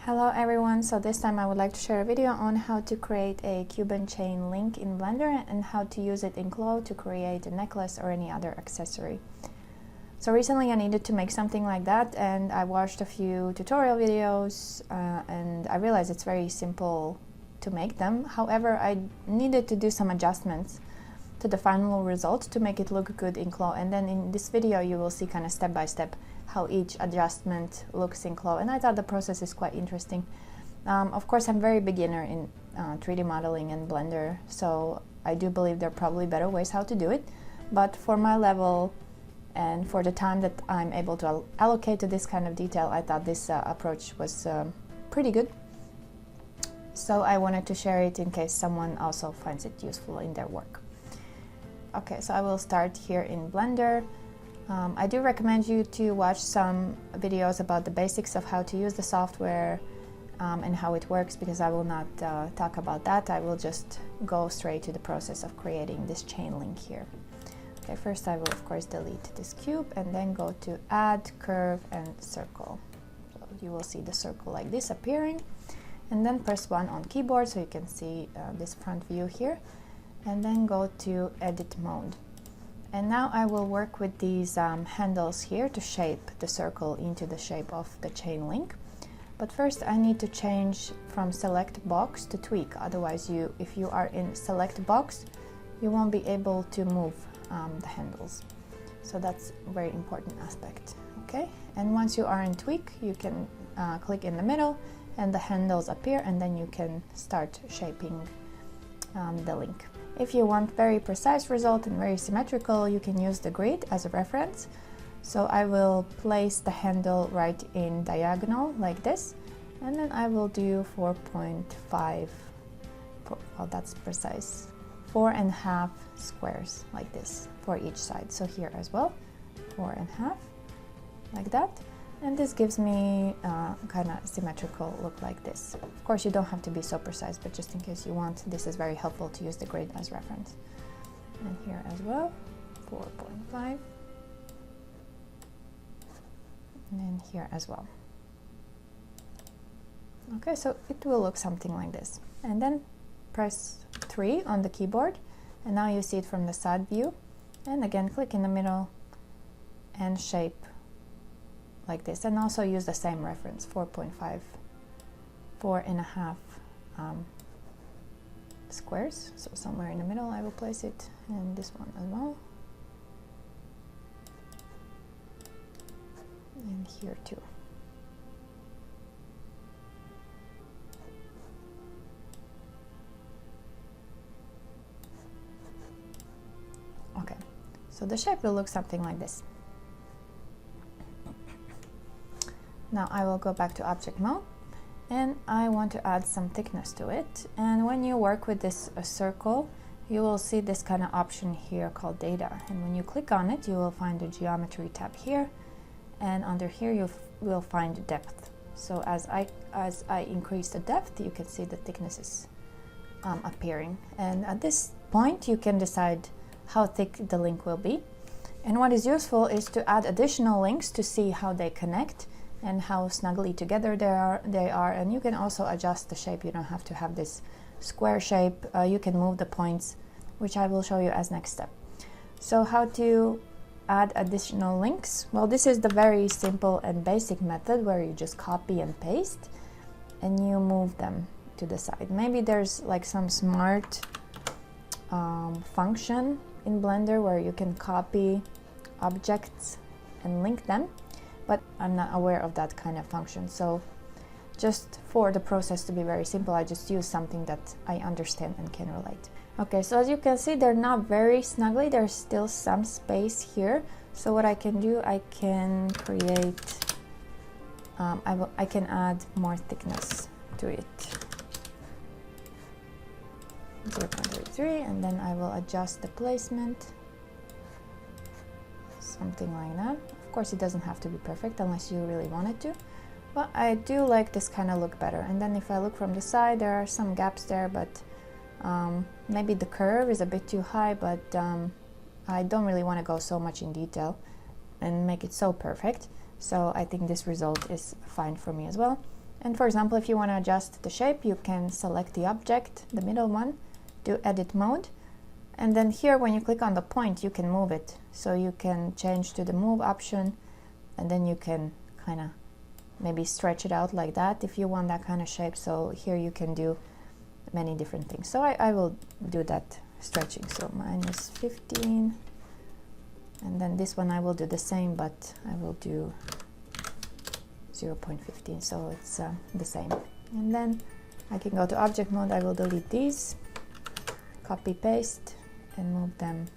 Hello everyone, so this time I would like to share a video on how to create a Cuban chain link in Blender and how to use it in CLO to create a necklace or any other accessory. So recently I needed to make something like that and I watched a few tutorial videos and I realized it's very simple to make them. However, I needed to do some adjustments to the final result to make it look good in CLO, and then in this video you will see kind of step by step how each adjustment looks in CLO, and I thought the process is quite interesting. Of course, I'm very beginner in 3D modeling and Blender, so I do believe there are probably better ways how to do it, but for my level and for the time that I'm able to allocate to this kind of detail, I thought this approach was pretty good. So I wanted to share it in case someone also finds it useful in their work. Okay, so I will start here in Blender. I do recommend you to watch some videos about the basics of how to use the software and how it works, because I will not talk about that. I will just go straight to the process of creating this chain link here. Okay, first I will of course delete this cube and then go to Add, Curve and Circle. So you will see the circle like this appearing, and then press 1 on keyboard so you can see this front view here, and then go to Edit Mode. And now I will work with these handles here to shape the circle into the shape of the chain link. But first I need to change from Select Box to Tweak, otherwise if you are in Select Box, you won't be able to move the handles. So that's a very important aspect. Okay, and once you are in Tweak, you can click in the middle and the handles appear, and then you can start shaping the link. If you want very precise result and very symmetrical, you can use the grid as a reference. So I will place the handle right in diagonal like this, and then I will do 4.5, well that's precise, 4.5 squares like this for each side. So here as well, 4.5 like that. And this gives me kind of symmetrical look like this. Of course, you don't have to be so precise, but just in case you want, this is very helpful to use the grid as reference. And here as well, 4.5. And then here as well. Okay, so it will look something like this. And then press 3 on the keyboard, and now you see it from the side view. And again, click in the middle and shape like this, and also use the same reference, 4.5, 4.5 squares. So somewhere in the middle I will place it, and this one as well, and here too. Okay, so the shape will look something like this. Now I will go back to object mode, and I want to add some thickness to it. And when you work with this circle, you will see this kind of option here called data, and when you click on it, you will find the geometry tab here, and under here you will find depth. So as I increase the depth, you can see the thickness is appearing, and at this point you can decide how thick the link will be. And what is useful is to add additional links to see how they connect and how snugly together they are, and you can also adjust the shape. You don't have to have this square shape. You can move the points, which I will show you as next step. So how to add additional links? Well, this is the very simple and basic method where you just copy and paste and you move them to the side. Maybe there's like some smart function in Blender where you can copy objects and link them, but I'm not aware of that kind of function. So just for the process to be very simple, I just use something that I understand and can relate. Okay, so as you can see, they're not very snugly. There's still some space here. So what I can do, I can create, I can add more thickness to it. 0.33, and then I will adjust the placement. Something like that. Of course, it doesn't have to be perfect unless you really want it to, but I do like this kind of look better. And then if I look from the side, there are some gaps there, but maybe the curve is a bit too high, but I don't really want to go so much in detail and make it so perfect. So I think this result is fine for me as well. And for example, if you want to adjust the shape, you can select the object, the middle one, do edit mode. And then here, when you click on the point, you can move it. So you can change to the move option, and then you can kind of maybe stretch it out like that if you want that kind of shape. So here you can do many different things. So I will do that stretching. So -15. And then this one I will do the same, but I will do 0.15, so it's the same. And then I can go to object mode. I will delete these, copy paste and move them,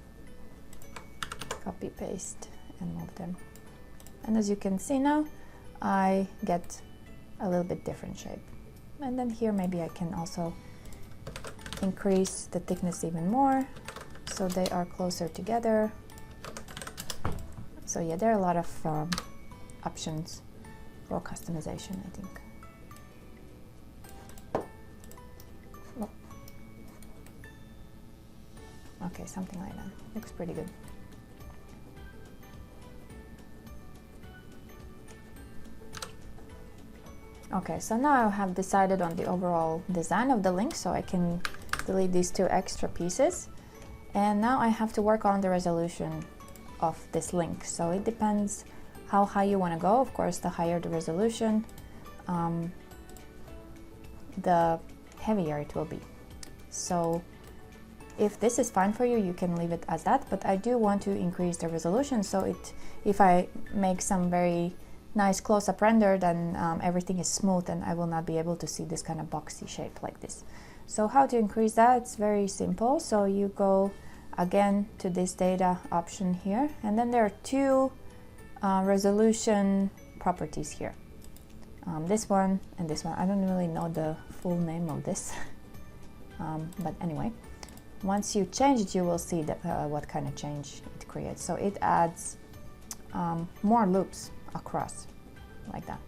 copy paste and move them. And as you can see now, I get a little bit different shape. And then here maybe I can also increase the thickness even more so they are closer together. So yeah, there are a lot of options for customization, I think. Oh. Okay, something like that. Looks pretty good. Okay, so now I have decided on the overall design of the link, so I can delete these two extra pieces. And now I have to work on the resolution of this link. So it depends how high you want to go. Of course, the higher the resolution, the heavier it will be. So if this is fine for you, you can leave it as that, but I do want to increase the resolution, so if I make some very nice close-up render, then everything is smooth and I will not be able to see this kind of boxy shape like this. So how to increase that? It's very simple. So you go again to this data option here, and then there are two resolution properties here. This one and this one. I don't really know the full name of this, but anyway, once you change it, you will see that, what kind of change it creates. So it adds more loops across like that,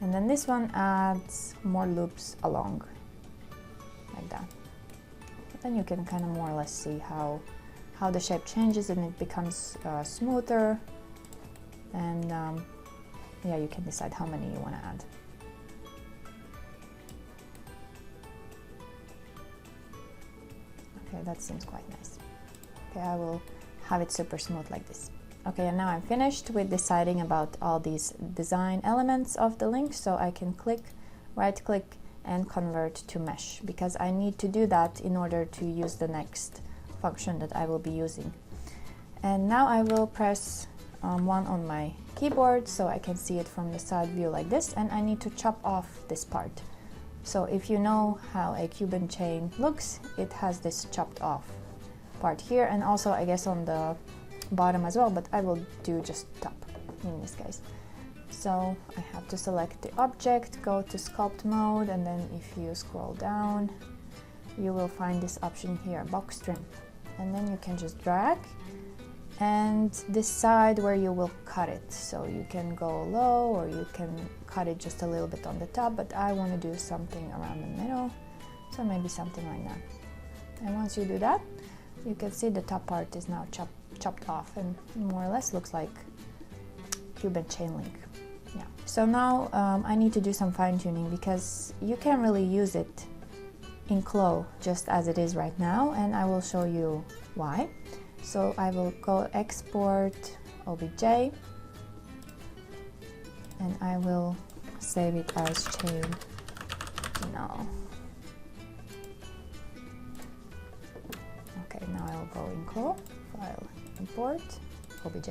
and then this one adds more loops along like that. Then you can kind of more or less see how the shape changes, and it becomes smoother, and yeah, you can decide how many you want to add. Okay, that seems quite nice. Okay, I will have it super smooth like this. Okay, and now I'm finished with deciding about all these design elements of the link, so I can right click and convert to mesh, because I need to do that in order to use the next function that I will be using. And now I will press 1 on my keyboard so I can see it from the side view like this, and I need to chop off this part. So if you know how a Cuban chain looks, it has this chopped off part here, and also I guess on the bottom as well, but I will do just top in this case. So I have to select the object, go to sculpt mode, and then if you scroll down, you will find this option here, box trim. And then you can just drag and decide where you will cut it. So you can go low, or you can cut it just a little bit on the top, but I want to do something around the middle, so maybe something like that. And once you do that, you can see the top part is now chopped off, and more or less looks like Cuban chain link. Yeah. So now I need to do some fine-tuning, because you can't really use it in CLO just as it is right now, and I will show you why. So I will go export OBJ, and I will save it as chain. No. Okay, now I will go in CLO, file, import, OBJ,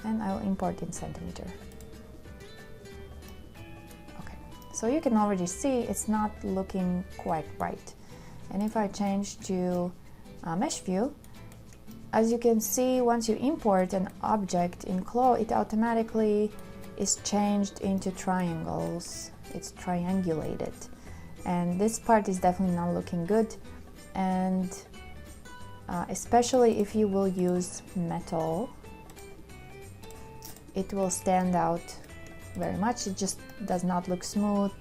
and I will import in centimeter. Okay, so you can already see it's not looking quite right. And if I change to mesh view, as you can see, once you import an object in CLO, it automatically is changed into triangles. It's triangulated, and this part is definitely not looking good. And especially if you will use metal, it will stand out very much. It just does not look smooth,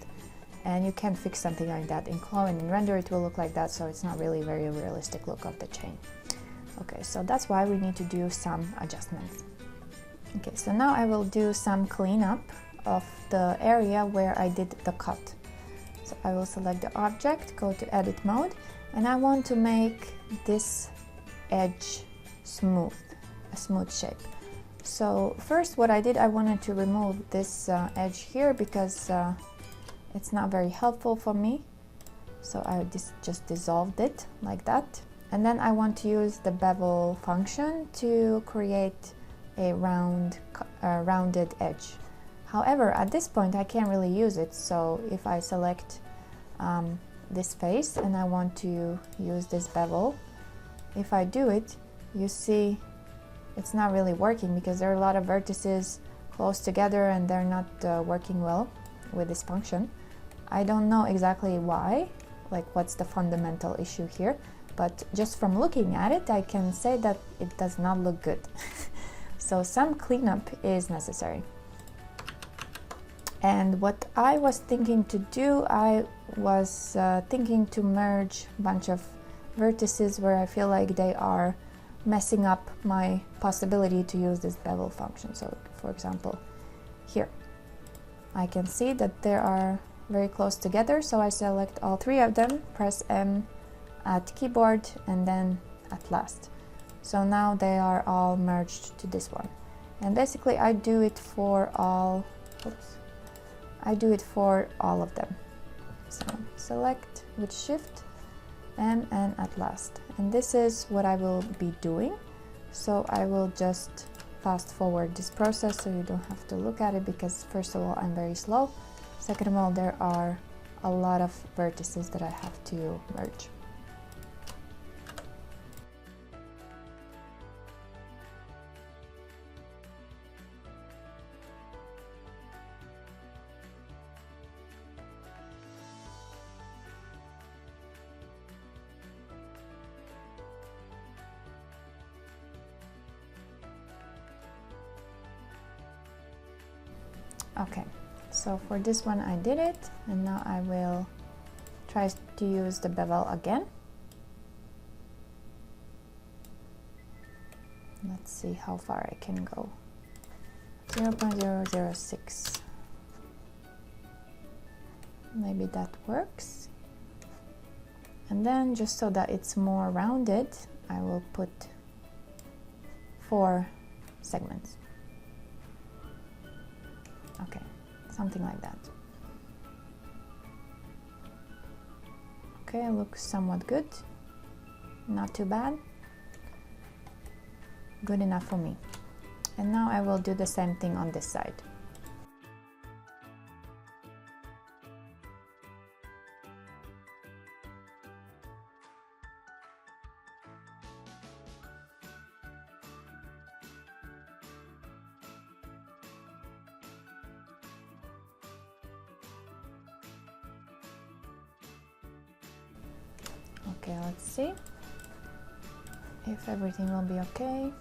and you can't fix something like that in CLO, and in render it will look like that, so it's not really a very realistic look of the chain. Okay, so that's why we need to do some adjustments. Okay, so now I will do some cleanup of the area where I did the cut. So I will select the object, go to edit mode, and I want to make this edge smooth, a smooth shape. So first what I did, I wanted to remove this edge here because it's not very helpful for me. So I just dissolved it like that. And then I want to use the bevel function to create a rounded edge. However, at this point I can't really use it, so if I select this face and I want to use this bevel, if I do it, you see it's not really working because there are a lot of vertices close together and they're not working well with this function. I don't know exactly why, like what's the fundamental issue here, but just from looking at it, I can say that it does not look good. So some cleanup is necessary. And what I was thinking to do, I was thinking to merge a bunch of vertices where I feel like they are messing up my possibility to use this bevel function. So for example, here, I can see that they are very close together, so I select all three of them, press M at keyboard, and then at last. So now they are all merged to this one. And basically I do it for all, I do it for all of them. So select with Shift, M, and at last. And this is what I will be doing. So I will just fast forward this process so you don't have to look at it, because first of all, I'm very slow. Second of all, there are a lot of vertices that I have to merge. Okay, so for this one I did it, and now I will try to use the bevel again. Let's see how far I can go. 0.006. Maybe that works. And then just so that it's more rounded, I will put 4 segments. Okay, something like that. Okay, looks somewhat good. Not too bad. Good enough for me. And now I will do the same thing on this side. Okay, let's see if everything will be okay.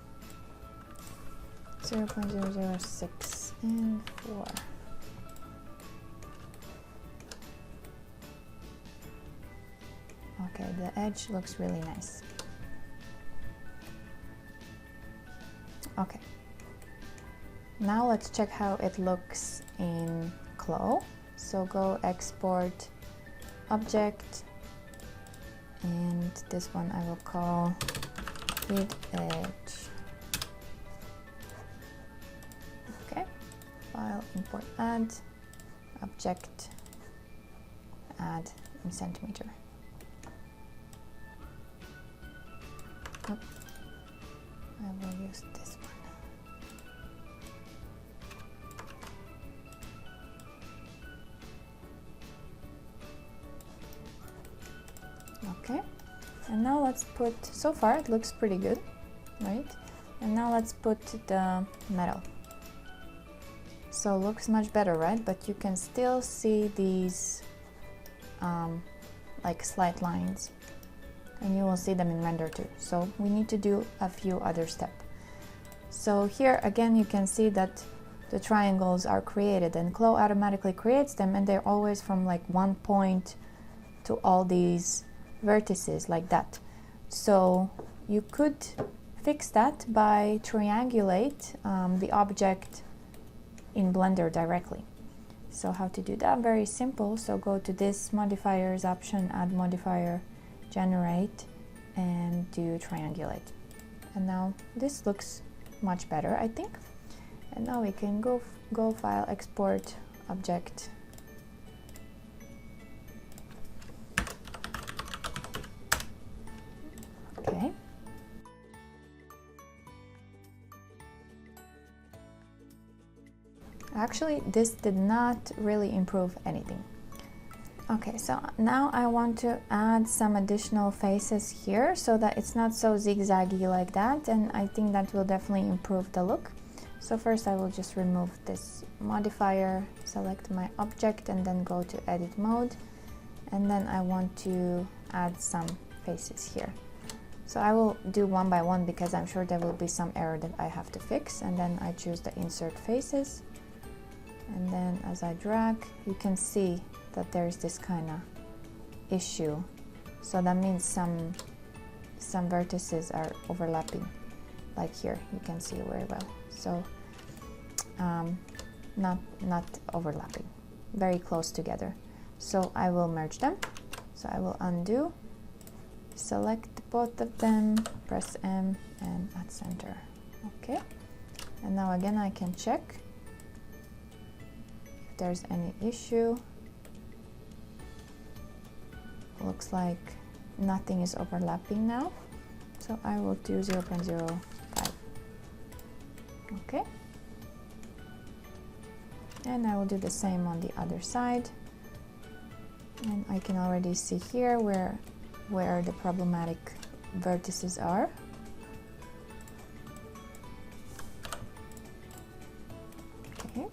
0.006 and 4. Okay, the edge looks really nice. Okay, now let's check how it looks in CLO. So go export object, and this one I will call feed edge. Okay, file, import, add, object, add in centimeter. Oh, I will use this one. Okay, and now let's put, so far it looks pretty good, right? And now let's put the metal. So looks much better, right? But you can still see these like slight lines, and you will see them in render too. So we need to do a few other steps. So here again you can see that the triangles are created, and CLO automatically creates them, and they're always from like one point to all these vertices like that. So you could fix that by triangulate the object in Blender directly. So how to do that? Very simple. So go to this modifiers option, add modifier, generate, and do triangulate. And now this looks much better, I think. And now we can go file, export, object. Okay. Actually, this did not really improve anything. Okay, so now I want to add some additional faces here so that it's not so zigzaggy like that, and I think that will definitely improve the look. So first I will just remove this modifier, select my object, and then go to edit mode, and then I want to add some faces here. So I will do one by one because I'm sure there will be some error that I have to fix, and then I choose the insert faces, and then as I drag, you can see that there's this kind of issue. So that means some vertices are overlapping, like here, you can see very well. So not overlapping, very close together. So I will merge them. So I will undo, select both of them, press M, and add center. Okay, and now again I can check if there's any issue. Looks like nothing is overlapping now, so I will do 0.05. Okay, and I will do the same on the other side, and I can already see here where the problematic vertices are. Okay.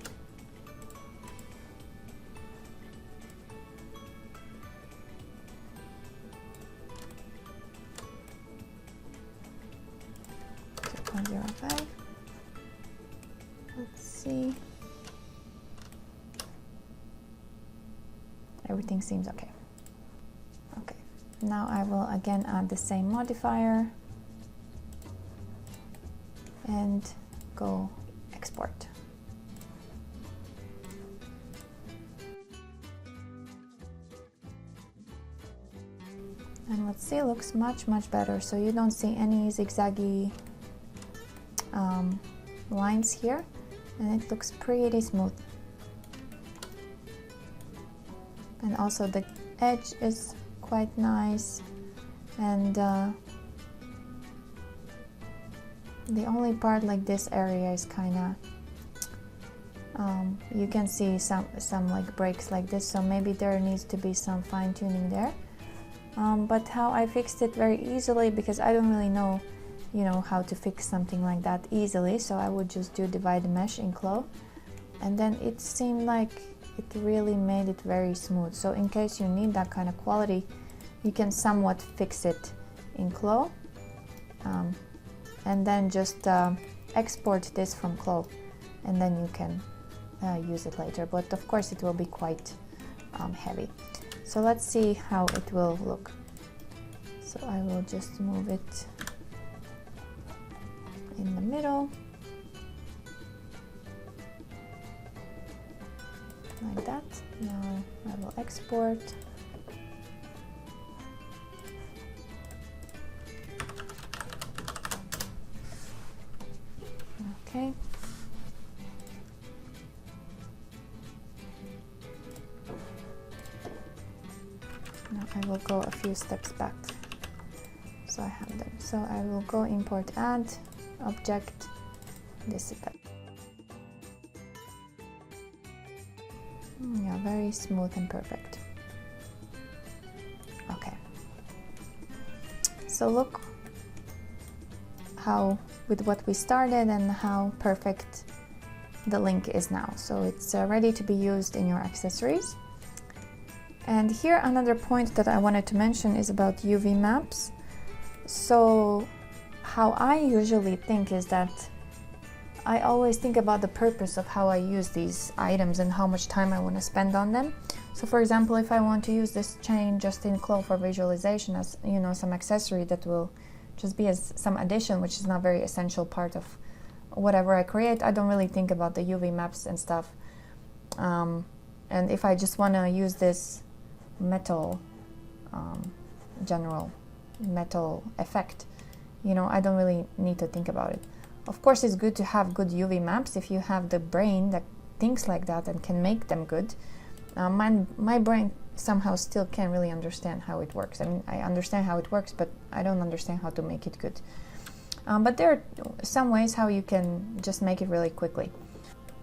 Let's see. Everything seems okay. Okay, now I will again add the same modifier and go export. And let's see, looks much better. So you don't see any zigzaggy lines here, and it looks pretty smooth. And also the edge is quite nice, and the only part like this area is kind of you can see some like breaks like this, so maybe there needs to be some fine-tuning there. But how I fixed it very easily, because I don't really know, you know, how to fix something like that easily, so I would just do divide mesh in CLO, and then it seemed like it really made it very smooth. So in case you need that kind of quality, you can somewhat fix it in CLO, and then just export this from CLO, and then you can use it later, but of course it will be quite heavy. So let's see how it will look. So I will just move it in the middle, like that. Now I will export. Okay. Now I will go a few steps back, so I have them. So I will go import add object, this is that. Yeah, very smooth and perfect. Okay, so look how with what we started and how perfect the link is now. So it's ready to be used in your accessories. And here another point that I wanted to mention is about UV maps. So how I usually think is that I always think about the purpose of how I use these items and how much time I want to spend on them. So for example, if I want to use this chain just in CLO for visualization as, you know, some accessory that will just be as some addition, which is not very essential part of whatever I create, I don't really think about the UV maps and stuff. And if I just want to use this metal, general metal effect, you know, I don't really need to think about it. Of course, it's good to have good UV maps if you have the brain that thinks like that and can make them good. My brain somehow still can't really understand how it works. I mean, I understand how it works, but I don't understand how to make it good. But there are some ways how you can just make it really quickly.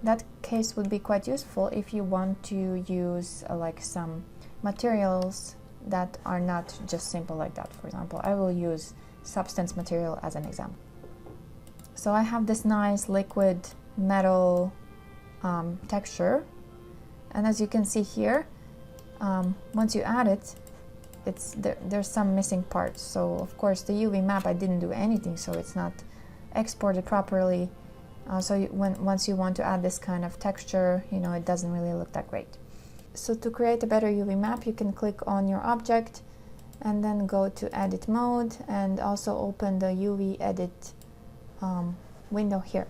That case would be quite useful if you want to use like some materials that are not just simple like that. For example, I will use substance material as an example. So I have this nice liquid metal texture, and as you can see here, once you add it, there's some missing parts. So of course the UV map, I didn't do anything, so it's not exported properly. Once you want to add this kind of texture, you know, it doesn't really look that great. So to create a better UV map, you can click on your object and then go to edit mode, and also open the UV edit window here.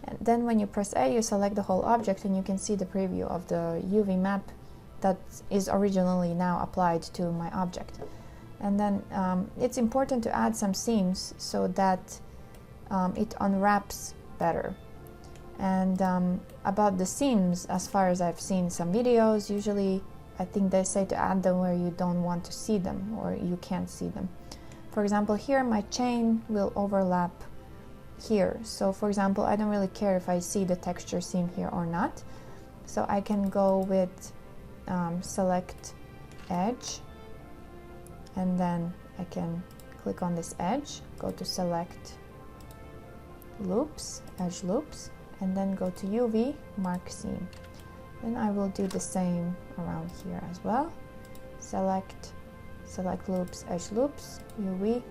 And then when you press A, you select the whole object, and you can see the preview of the UV map that is originally now applied to my object. And then it's important to add some seams so that it unwraps better. And about the seams, as far as I've seen some videos, usually I think they say to add them where you don't want to see them, or you can't see them. For example, here my chain will overlap here. So for example, I don't really care if I see the texture seam here or not. So I can go with select edge, and then I can click on this edge, go to select loops, edge loops, and then go to UV, mark seam. Then I will do the same around here as well. Select loops, edge loops, UV,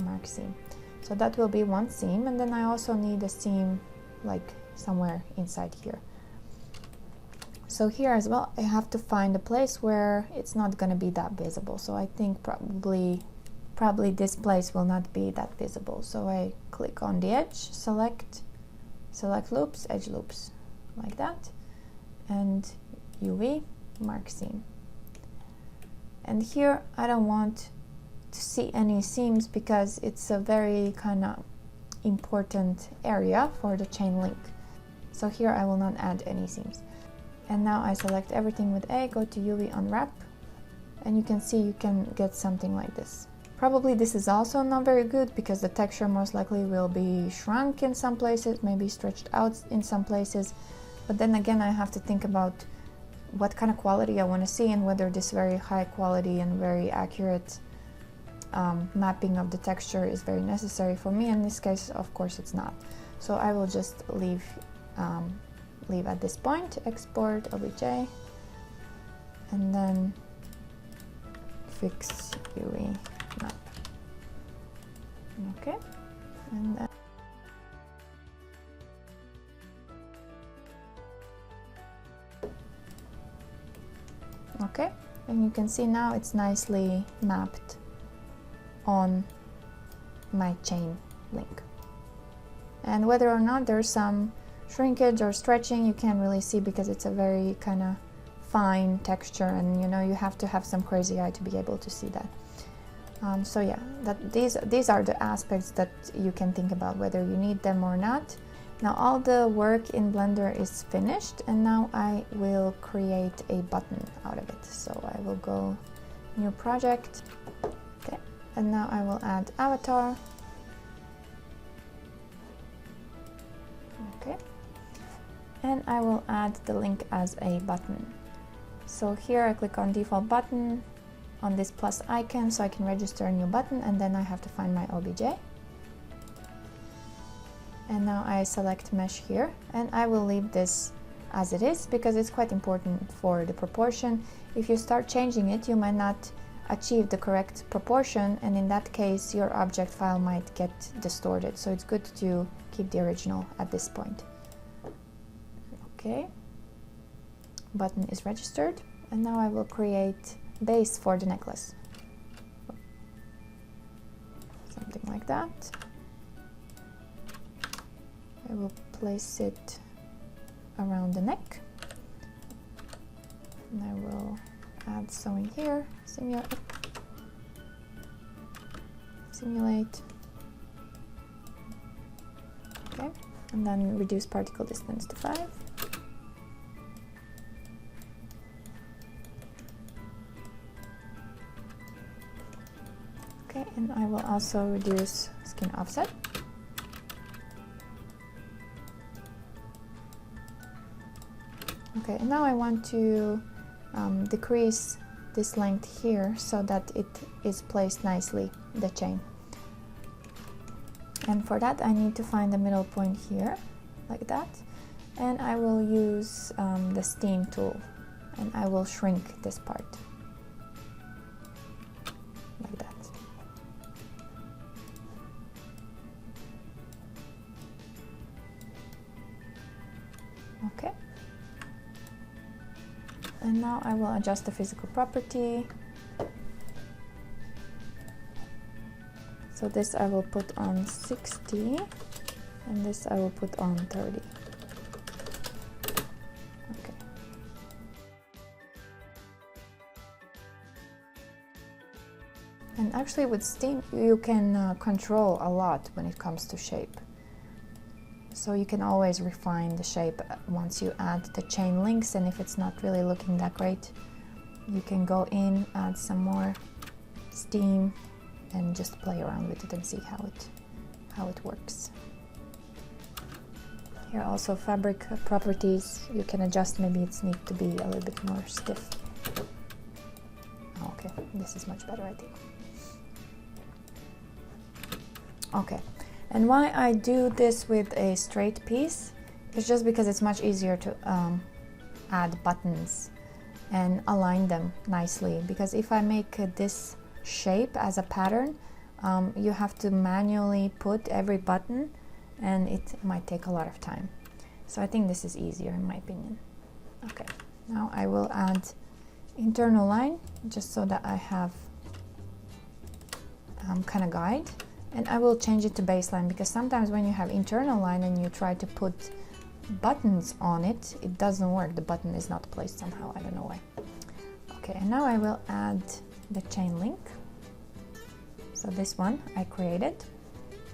mark seam. So that will be one seam, and then I also need a seam like somewhere inside here. So here as well, I have to find a place where it's not going to be that visible. So I think probably this place will not be that visible. So I click on the edge, select loops, edge loops, like that, and UV, mark seam. And here I don't want to see any seams because it's a very kind of important area for the chain link. So here I will not add any seams. And now I select everything with A, go to UV unwrap, and you can see you can get something like this. Probably this is also not very good because the texture most likely will be shrunk in some places, maybe stretched out in some places. But then again, I have to think about what kind of quality I want to see and whether this very high quality and very accurate mapping of the texture is very necessary for me. In this case, of course, it's not. So I will just leave at this point, export OBJ, and then fix UV map. Okay, and then okay, and you can see now it's nicely mapped on my chain link. And whether or not there's some shrinkage or stretching, you can't really see because it's a very kind of fine texture, and you know, you have to have some crazy eye to be able to see that. So yeah, these are the aspects that you can think about whether you need them or not. Now all the work in Blender is finished, and now I will create a button out of it. So I will go new project, okay, and now I will add avatar, okay, and I will add the link as a button. So here I click on default button on this plus icon so I can register a new button, and then I have to find my OBJ. And now I select mesh here, and I will leave this as it is because it's quite important for the proportion. If you start changing it, you might not achieve the correct proportion, and in that case your object file might get distorted. So it's good to keep the original at this point. Okay, button is registered, and now I will create base for the necklace. Something like that. I will place it around the neck. And I will add sewing here, simulate. Okay, and then reduce particle distance to 5. Okay, and I will also reduce skin offset. Okay, and now I want to decrease this length here so that it is placed nicely, the chain. And for that I need to find the middle point here, like that. And I will use the steam tool, and I will shrink this part, like that. Okay. And now I will adjust the physical property. So this I will put on 60, and this I will put on 30. Okay. And actually with steam you can control a lot when it comes to shape. So you can always refine the shape once you add the chain links, and if it's not really looking that great, you can go in, add some more steam, and just play around with it and see how it works. Here also fabric properties, you can adjust, maybe it needs to be a little bit more stiff. Okay, this is much better, I think. Okay. And why I do this with a straight piece is just because it's much easier to add buttons and align them nicely. Because if I make this shape as a pattern, you have to manually put every button, and it might take a lot of time. So I think this is easier in my opinion. Okay, now I will add internal line just so that I have kind of guide. And I will change it to baseline, because sometimes when you have internal line and you try to put buttons on it, it doesn't work. The button is not placed somehow, I don't know why. Okay, and now I will add the chain link. So this one I created.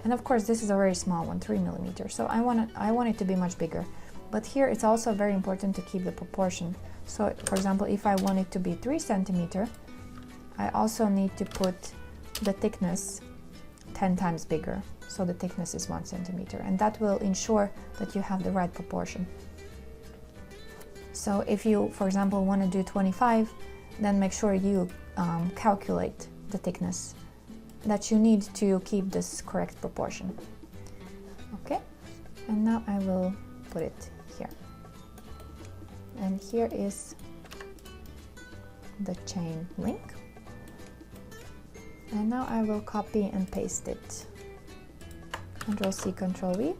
And of course this is a very small one, 3 millimeters. So I want it to be much bigger. But here it's also very important to keep the proportion. So for example, if I want it to be 3 centimeter, I also need to put the thickness 10 times bigger, so the thickness is 1 centimeter, and that will ensure that you have the right proportion. So if you, for example, want to do 25, then make sure you calculate the thickness that you need to keep this correct proportion. Okay, and now I will put it here. And here is the chain link. And now I will copy and paste it. Ctrl C, Ctrl V.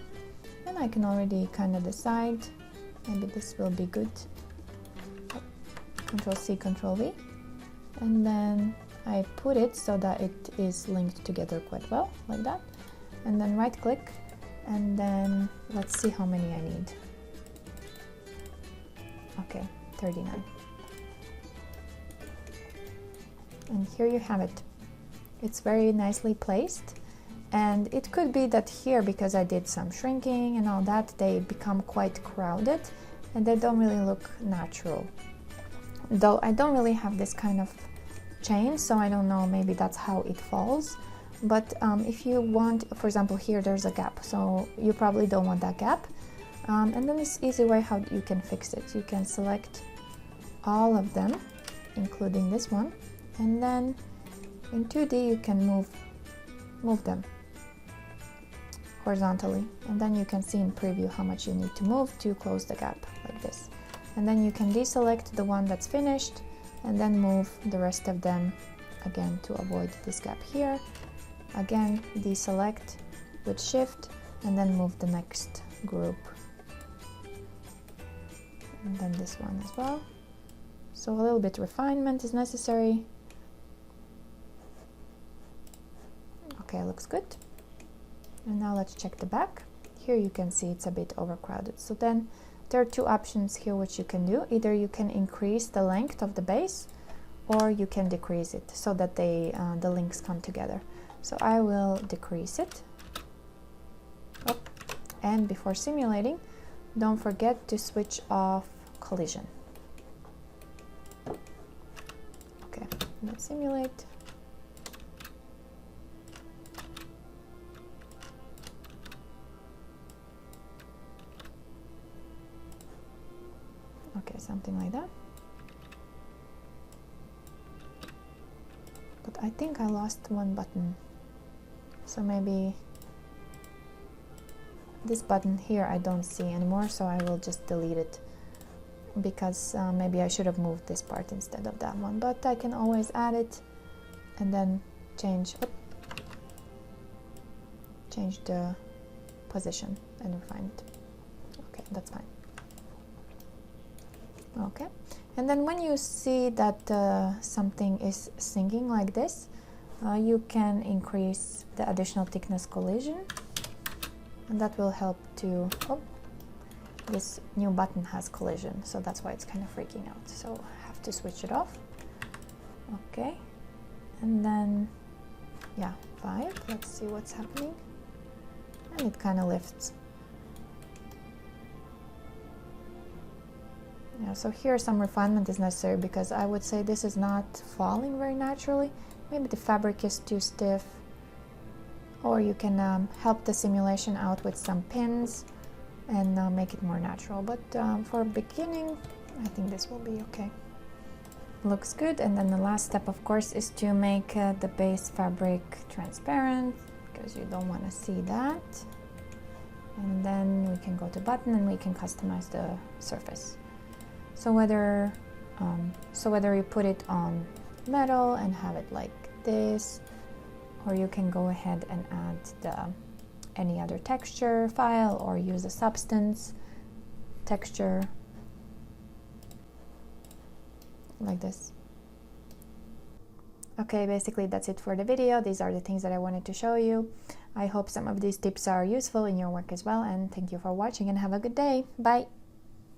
And I can already kind of decide, maybe this will be good. Ctrl C, Ctrl V. And then I put it so that it is linked together quite well, like that. And then right click, and then let's see how many I need. Okay, 39. And here you have it. It's very nicely placed, and it could be that here, because I did some shrinking and all that, they become quite crowded and they don't really look natural. Though I don't really have this kind of chain, so I don't know, maybe that's how it falls. But if you want, for example, here there's a gap, so you probably don't want that gap. And then this easy way how you can fix it. You can select all of them, including this one, and then in 2D you can move them horizontally, and then you can see in preview how much you need to move to close the gap, like this. And then you can deselect the one that's finished and then move the rest of them again to avoid this gap here. Again, deselect with shift and then move the next group. And then this one as well. So a little bit refinement is necessary. Okay, looks good. And now let's check the back. Here you can see it's a bit overcrowded. So then there are two options here which you can do. Either you can increase the length of the base, or you can decrease it so that the links come together. So I will decrease it. Oh. And before simulating, don't forget to switch off collision. Okay, let's simulate. Okay, something like that. But I think I lost one button. So maybe this button here I don't see anymore, so I will just delete it, because maybe I should have moved this part instead of that one. But I can always add it and then change the position and refine it. Okay, that's fine. Okay, and then when you see that something is sinking like this, you can increase the additional thickness collision, and that will help to, oh, this new button has collision, so that's why it's kind of freaking out, so I have to switch it off. Okay, and then, yeah, 5, let's see what's happening, and it kind of lifts. Yeah, so here some refinement is necessary, because I would say this is not falling very naturally. Maybe the fabric is too stiff, or you can help the simulation out with some pins and make it more natural. But for beginning, I think this will be okay. Looks good. And then the last step, of course, is to make the base fabric transparent, because you don't want to see that. And then we can go to button and we can customize the surface. So whether you put it on metal and have it like this, or you can go ahead and add any other texture file, or use a substance texture like this. Okay, basically that's it for the video. These are the things that I wanted to show you. I hope some of these tips are useful in your work as well, and thank you for watching and have a good day. Bye!